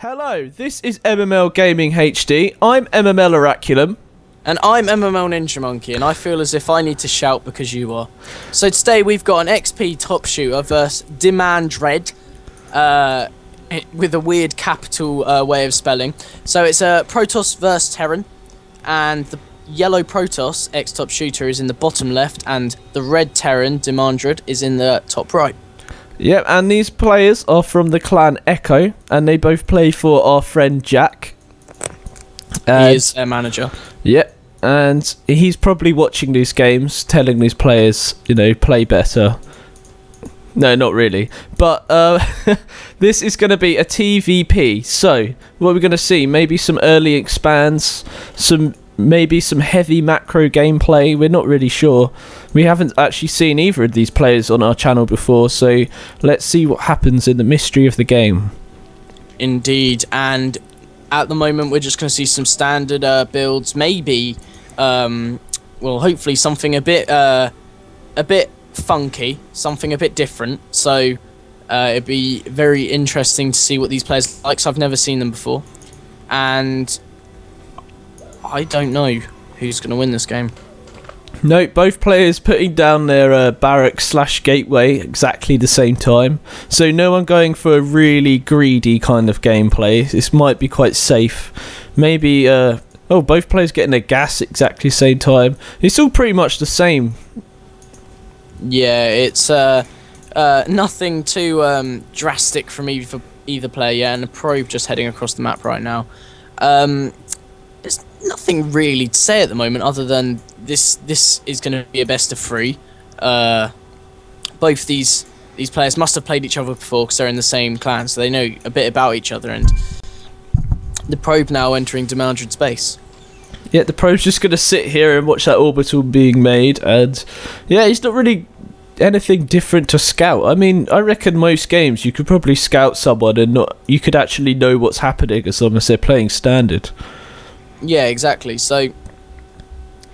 Hello, this is MML Gaming HD. I'm MML Oraculum. And I'm MML Ninja Monkey, and I feel as if I need to shout because you are. So today we've got an XP top shooter versus Demandred, with a weird capital way of spelling. So it's a Protoss versus Terran, and the yellow Protoss, X-top shooter, is in the bottom left, and the red Terran, Demandred, is in the top right. Yep, and these players are from the clan Echo, and they both play for our friend Jack. He is their manager. Yep, and he's probably watching these games, telling these players, you know, play better. No, not really. But this is going to be a TVP. So, what we're going to see, maybe some early expands, maybe some heavy macro gameplay. We're not really sure. We haven't actually seen either of these players on our channel before, so let's see what happens in the mystery of the game. Indeed, and at the moment we're just going to see some standard builds, maybe, well, hopefully something a bit funky, something a bit different. So it'd be very interesting to see what these players like. So I've never seen them before, and I don't know who's going to win this game. No, both players putting down their barracks/gateway exactly the same time. So no one going for a really greedy kind of gameplay. This might be quite safe. Maybe, both players getting their gas exactly the same time. It's all pretty much the same. Yeah, it's nothing too drastic from either player. Yeah, and the probe just heading across the map right now. There's nothing really to say at the moment other than this is going to be a best of three. Both these players must have played each other before because they're in the same clan, so they know a bit about each other. And the probe now entering Demandred space. Yeah, the probe's just going to sit here and watch that orbital being made, and yeah, he's not really anything different to scout. I mean, I reckon most games you could probably scout someone and you could actually know what's happening as long as they're playing standard. Yeah, exactly. So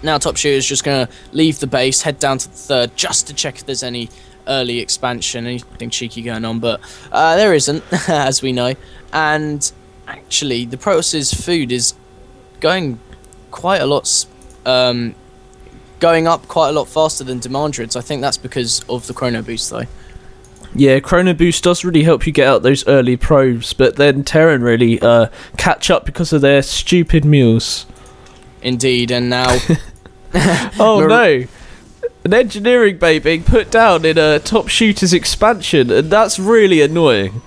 now top shooter's just going to leave the base, head down to the third just to check if there's any early expansion, anything cheeky going on, but there isn't, as we know. And actually, the Protoss's food is going quite a lot, going up quite a lot faster than Demandred's. I think that's because of the Chrono Boost, though. Yeah, Chrono Boost does really help you get out those early probes, but then Terran really catch up because of their stupid mules. Indeed, and now... Oh no! An engineering bay being put down in a top shooter's expansion, and that's really annoying.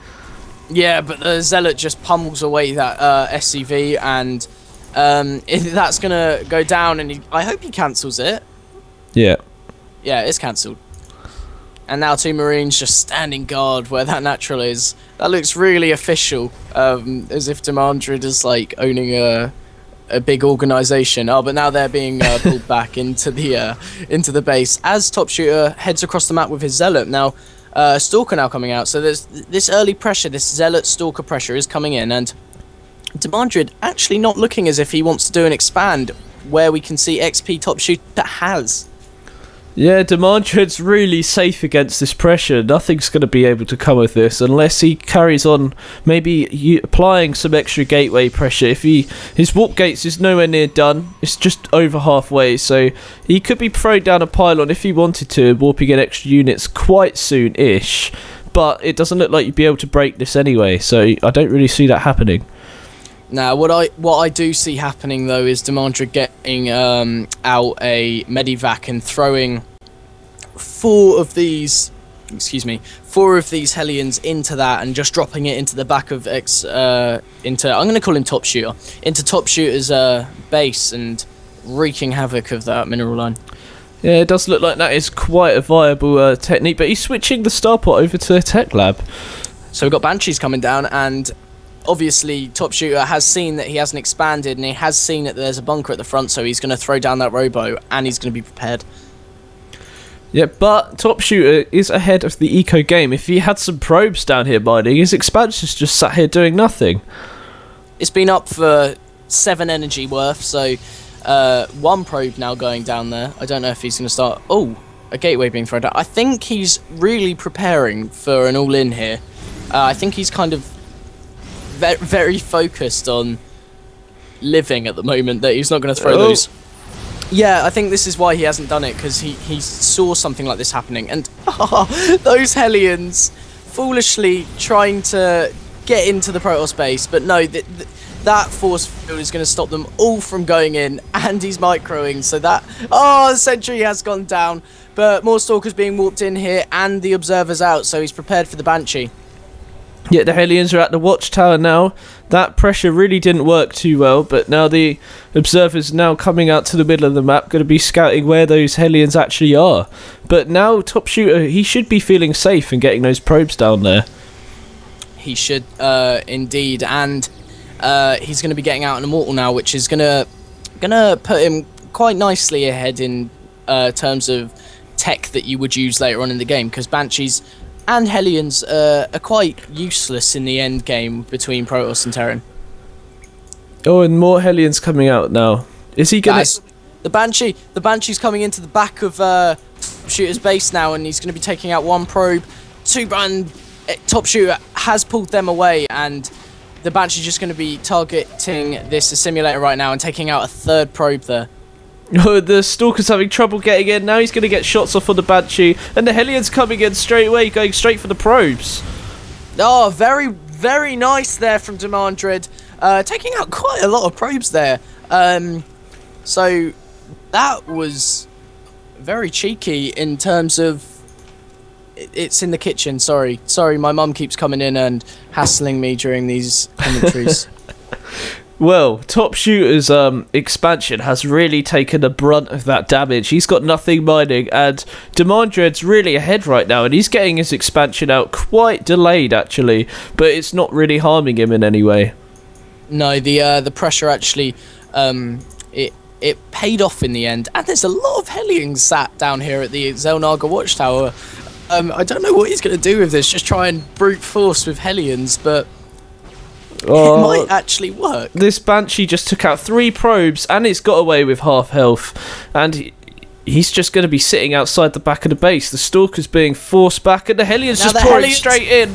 Yeah, but the Zealot just pummels away that SCV, and that's going to go down, and I hope he cancels it. Yeah. Yeah, it's cancelled. And now two Marines just standing guard where that natural is. That looks really official, as if Demandred is like owning a big organisation. Oh, but now they're being pulled back into the base as top shooter heads across the map with his Zealot. Now, Stalker now coming out. So there's this early pressure, this Zealot Stalker pressure is coming in, and Demandred actually not looking as if he wants to do an expand where we can see XP top shooter has. Yeah, Demandred's really safe against this pressure. Nothing's going to be able to come with this unless he carries on maybe applying some extra gateway pressure. If his warp gates is nowhere near done, it's just over halfway, so he could be throwing down a pylon if he wanted to, warping in extra units quite soon-ish, but it doesn't look like you'd be able to break this anyway, so I don't really see that happening. Now, what I do see happening though is Demandred getting out a Medivac and throwing four of these Hellions into that and just dropping it into the back of I'm going to call him top shooter, into top shooter's base and wreaking havoc of that mineral line. Yeah, it does look like that is quite a viable technique, but he's switching the starport over to a tech lab. So we've got Banshees coming down, and obviously top shooter has seen that he hasn't expanded, and he has seen that there's a bunker at the front, so he's going to throw down that robo and he's going to be prepared. Yeah, but top shooter is ahead of the eco game. If he had some probes down here mining, his expansion's just sat here doing nothing. It's been up for 7 energy worth, so 1 probe now going down there. I don't know if he's going to start... Oh, a gateway being thrown out. I think he's really preparing for an all-in here. I think he's kind of very focused on living at the moment that he's not going to throw those. Yeah, I think this is why he hasn't done it, because he saw something like this happening. And those Hellions foolishly trying to get into the Protoss base, but no, that force field is going to stop them all from going in, and he's microing, so that... Oh, the sentry has gone down, but more Stalkers being warped in here, and the Observer's out, so he's prepared for the Banshee. Yeah, the Hellions are at the watchtower now. That pressure really didn't work too well, but now the Observer's now coming out to the middle of the map, going to be scouting where those Hellions actually are. But now Top Shooter, he should be feeling safe and getting those probes down there. He should, indeed, and he's going to be getting out an Immortal now, which is gonna put him quite nicely ahead in terms of tech that you would use later on in the game, because Banshees and Hellions are quite useless in the end game between Protoss and Terran. Oh, and more Hellions coming out now. Is he gonna... Guys, the Banshee's coming into the back of Shooter's base now, and he's going to be taking out one probe. And Top Shooter has pulled them away, and the Banshee's just going to be targeting this simulator right now and taking out a third probe there. Oh, the Stalker's having trouble getting in. Now he's going to get shots off on the Banshee. And the Hellion's coming in straight away, going straight for the probes. Oh, very, very nice there from Demandred. Taking out quite a lot of probes there. So that was very cheeky in terms of... It's in the kitchen, sorry. Sorry, my mum keeps coming in and hassling me during these commentaries. Well, Top Shooter's expansion has really taken the brunt of that damage. He's got nothing mining, and Demandred's really ahead right now, and he's getting his expansion out quite delayed, actually, but it's not really harming him in any way. No, the pressure actually, it paid off in the end, and there's a lot of Hellions sat down here at the Xel'Naga Watchtower. I don't know what he's going to do with this, just try and brute force with Hellions, but... it might actually work. This Banshee just took out 3 probes, and it's got away with half health. And he's just going to be sitting outside the back of the base. The Stalker's being forced back, and the Hellions just pouring straight in.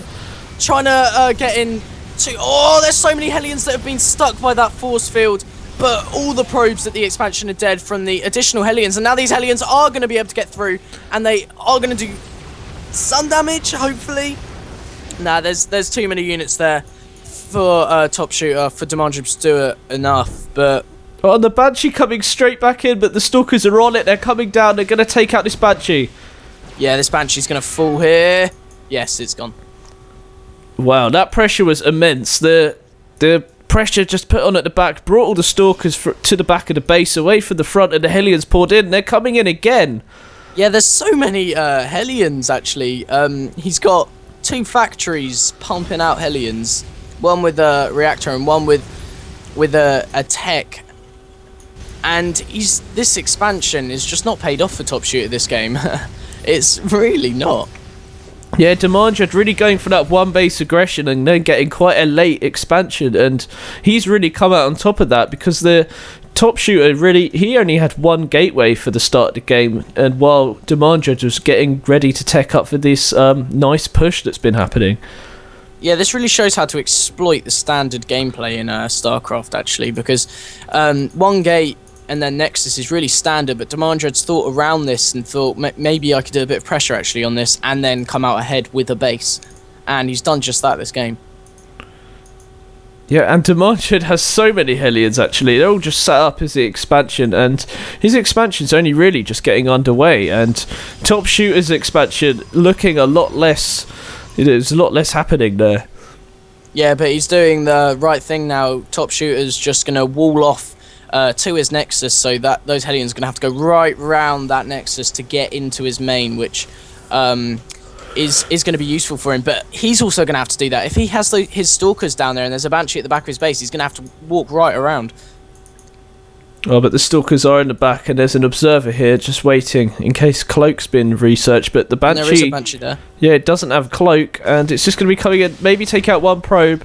Trying to get in to... Oh, there's so many Hellions that have been stuck by that force field. But all the probes at the expansion are dead from the additional Hellions. And now these Hellions are going to be able to get through, and they are going to do some damage, hopefully. Nah, there's too many units there for Top Shooter, for Demandred to do it enough, but... Oh, the Banshee coming straight back in, but the Stalkers are on it, they're coming down, they're going to take out this Banshee. Yeah, this Banshee's going to fall here. Yes, it's gone. Wow, that pressure was immense. The pressure just put on at the back brought all the Stalkers to the back of the base, away from the front, and the Hellions poured in. They're coming in again. Yeah, there's so many Hellions, actually. He's got 2 factories pumping out Hellions. One with a reactor and one with a tech, and this expansion is just not paid off for Top Shooter this game. It's really not. Yeah, Demandred really going for that one base aggression and then getting quite a late expansion, and he's really come out on top of that, because the Top Shooter he only had 1 gateway for the start of the game, and while Demandred was getting ready to tech up for this nice push that's been happening. Yeah, this really shows how to exploit the standard gameplay in StarCraft, actually, because 1 gate and then Nexus is really standard, but Demandred's thought around this and thought maybe I could do a bit of pressure actually on this and then come out ahead with a base. And he's done just that this game. Yeah, and Demandred has so many Hellions, actually. They're all just set up as the expansion, and his expansion's only really just getting underway, and Top Shooter's expansion looking a lot less... There's a lot less happening there. Yeah, but he's doing the right thing now. Top Shooter's just going to wall off to his Nexus, so that those Hellions are going to have to go right round that Nexus to get into his main, which is going to be useful for him. But he's also going to have to do that. If he has his Stalkers down there and there's a Banshee at the back of his base, he's going to have to walk right around. Oh, but the Stalkers are in the back, and there's an Observer here just waiting in case Cloak's been researched. But the Banshee... And there is a Banshee there. Yeah, it doesn't have Cloak, and it's just going to be coming in, maybe take out 1 probe.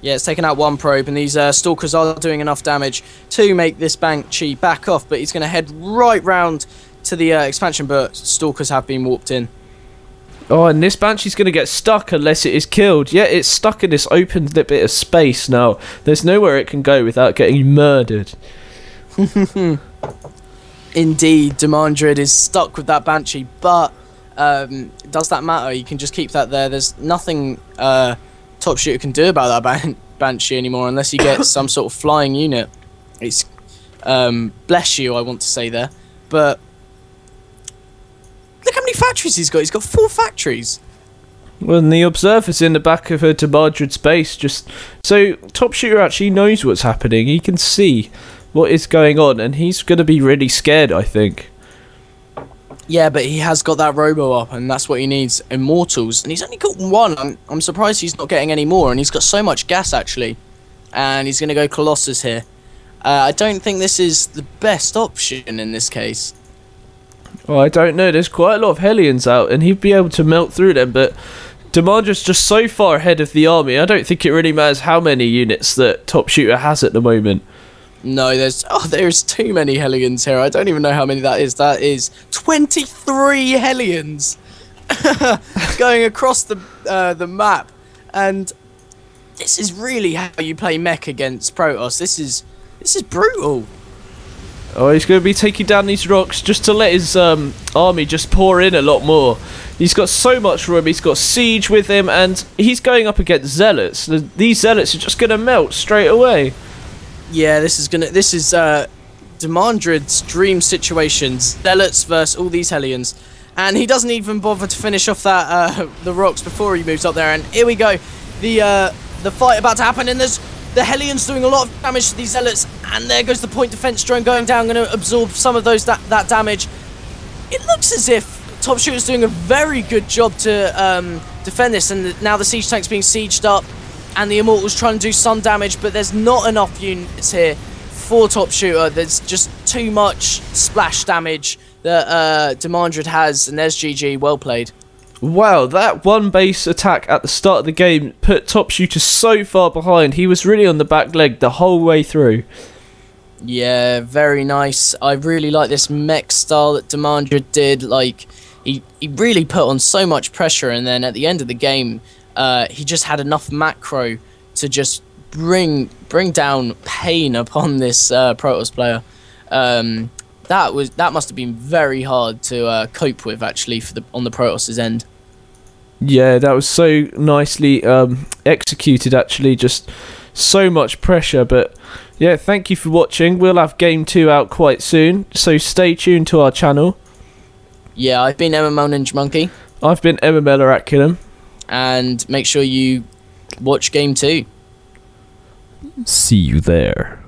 Yeah, it's taken out 1 probe, and these Stalkers are doing enough damage to make this Banshee back off, but he's going to head right round to the expansion, but Stalkers have been warped in. Oh, and this Banshee's going to get stuck unless it is killed. Yeah, it's stuck in this open bit of space now. There's nowhere it can go without getting murdered. Indeed, Demandred is stuck with that Banshee, but does that matter? You can just keep that there. There's nothing Top Shooter can do about that Banshee anymore unless you get some sort of flying unit. It's bless you, I want to say there, but look how many factories he's got. He's got 4 factories. Well, and the observer's in the back of a Demandred's base, just so Top Shooter actually knows what's happening. He can see what is going on, and he's going to be really scared, I think. Yeah, but he has got that robo up, and that's what he needs. Immortals, and he's only got 1. I'm surprised he's not getting any more, and he's got so much gas, actually. And he's going to go Colossus here. I don't think this is the best option in this case. Oh, I don't know. There's quite a lot of Hellions out, and he'd be able to melt through them, but Demandred's just so far ahead of the army, I don't think it really matters how many units that Top Shooter has at the moment. No, there's too many Hellions here. I don't even know how many that is. That is 23 Hellions going across the map, and this is really how you play mech against Protoss. This is brutal. Oh, he's going to be taking down these rocks just to let his army just pour in a lot more. He's got so much room. He's got Siege with him, and he's going up against Zealots. These Zealots are just going to melt straight away. Yeah, this is Demandred's dream situation. Zealots versus all these Hellions, and he doesn't even bother to finish off that the rocks before he moves up there. And here we go, the fight about to happen, and there's the Hellions doing a lot of damage to these Zealots, and there goes the point defense drone going down, going to absorb some of that damage. It looks as if Top Shooter's doing a very good job to defend this, and now the siege tank's being sieged up, and the Immortal's trying to do some damage, but there's not enough units here for Top Shooter. There's just too much splash damage that Demandred has, and there's GG. Well played. Wow, that one base attack at the start of the game put Top Shooter so far behind. He was really on the back leg the whole way through. Yeah, very nice. I really like this mech style that Demandred did. Like, he really put on so much pressure, and then at the end of the game, he just had enough macro to just bring down pain upon this Protoss player. That must have been very hard to cope with, actually, on the Protoss' end. Yeah, that was so nicely executed, actually. Just so much pressure. But yeah, thank you for watching. We'll have Game 2 out quite soon, so stay tuned to our channel. Yeah, I've been MML Ninja Monkey. I've been MML Oraculum. And make sure you watch Game 2. See you there.